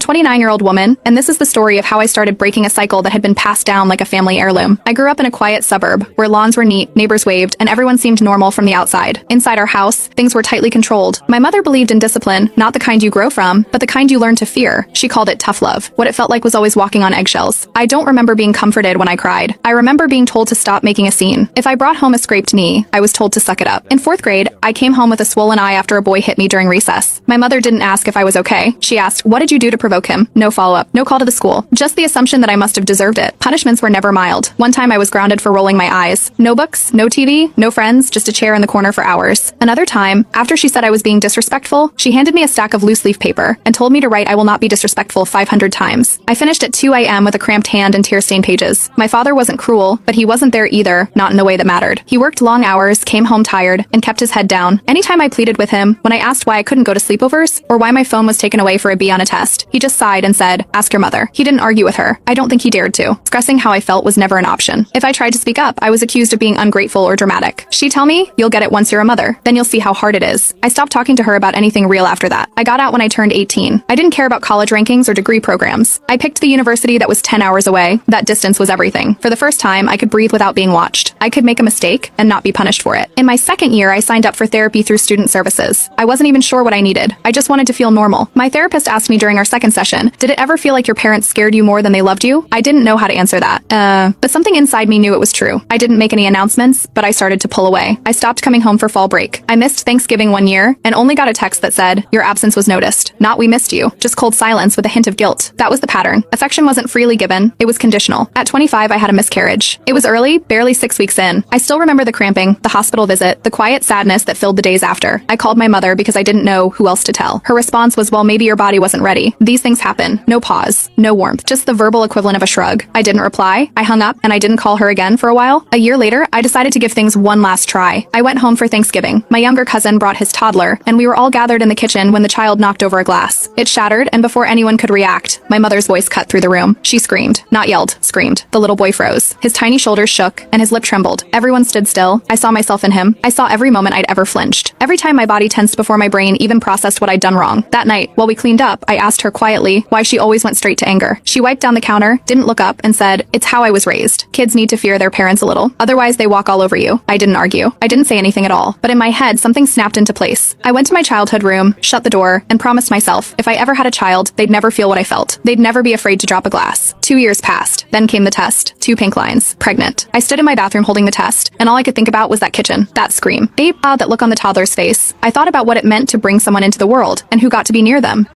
29-year-old woman, and this is the story of how I started breaking a cycle that had been passed down like a family heirloom. I grew up in a quiet suburb, where lawns were neat, neighbors waved, and everyone seemed normal from the outside. Inside our house, things were tightly controlled. My mother believed in discipline, not the kind you grow from, but the kind you learn to fear. She called it tough love. What it felt like was always walking on eggshells. I don't remember being comforted when I cried. I remember being told to stop making a scene. If I brought home a scraped knee, I was told to suck it up. In 4th grade, I came home with a swollen eye after a boy hit me during recess. My mother didn't ask if I was okay. She asked, "What did you do to provoke him?" No follow-up, no call to the school. Just the assumption that I must have deserved it. Punishments were never mild. One time I was grounded for rolling my eyes. No books, no TV, no friends, just a chair in the corner for hours. Another time, after she said I was being disrespectful, she handed me a stack of loose leaf paper and told me to write "I will not be disrespectful" 500 times. I finished at 2 a.m. with a cramped hand and tear-stained pages. My father wasn't cruel, but he wasn't there either, not in the way that mattered. He worked long hours, came home tired, and kept his head down. Anytime I pleaded with him, when I asked why I couldn't go to sleepovers, or why my phone was taken away for a B on a test, he just sighed and said, "Ask your mother." He didn't argue with her. I don't think he dared to. Expressing how I felt was never an option. If I tried to speak up, I was accused of being ungrateful or dramatic. She'd tell me, "You'll get it once you're a mother. Then you'll see how hard it is." I stopped talking to her about anything real after that. I got out when I turned 18. I didn't care about college rankings or degree programs. I picked the university that was 10 hours away. That distance was everything. For the first time, I could breathe without being watched. I could make a mistake and not be punished for it. In my 2nd year, I signed up for therapy through student services. I wasn't even sure what I needed. I just wanted to feel normal. My therapist asked me during our 2nd session, "Did it ever feel like your parents scared you more than they loved you?" I didn't know how to answer that. But something inside me knew it was true. I didn't make any announcements, but I started to pull away. I stopped coming home for fall break. I missed Thanksgiving one year and only got a text that said, "Your absence was noticed." Not "We missed you," just cold silence with a hint of guilt. That was the pattern. Affection wasn't freely given, it was conditional. At 25, I had a miscarriage. It was early, barely 6 weeks in. I still remember the cramping, the hospital visit, the quiet sadness that filled the days after. I called my mother because I didn't know who else to tell. Her response was, "Well, maybe your body wasn't ready." These things happen. No pause, no warmth, just the verbal equivalent of a shrug. I didn't reply, I hung up, and I didn't call her again for a while. A year later, I decided to give things one last try. I went home for Thanksgiving. My younger cousin brought his toddler, and we were all gathered in the kitchen when the child knocked over a glass. It shattered, and before anyone could react, my mother's voice cut through the room. She screamed. Not yelled, screamed. The little boy froze. His tiny shoulders shook, and his lip trembled. Everyone stood still. I saw myself in him. I saw every moment I'd ever flinched. Every time my body tensed before my brain even processed what I'd done wrong. That night, while we cleaned up, I asked her quietly why she always went straight to anger. She wiped down the counter, didn't look up, and said, "It's how I was raised. Kids need to fear their parents a little. Otherwise, they walk all over you." I didn't argue. I didn't say anything at all. But in my head, something snapped into place. I went to my childhood room, shut the door, and promised myself, if I ever had a child, they'd never feel what I felt. They'd never be afraid to drop a glass. 2 years passed. Then came the test. 2 pink lines. Pregnant. I stood in my bathroom holding the test, and all I could think about was that kitchen. That scream. That look on the toddler's face. I thought about what it meant to bring someone into the world, and who got to be near them.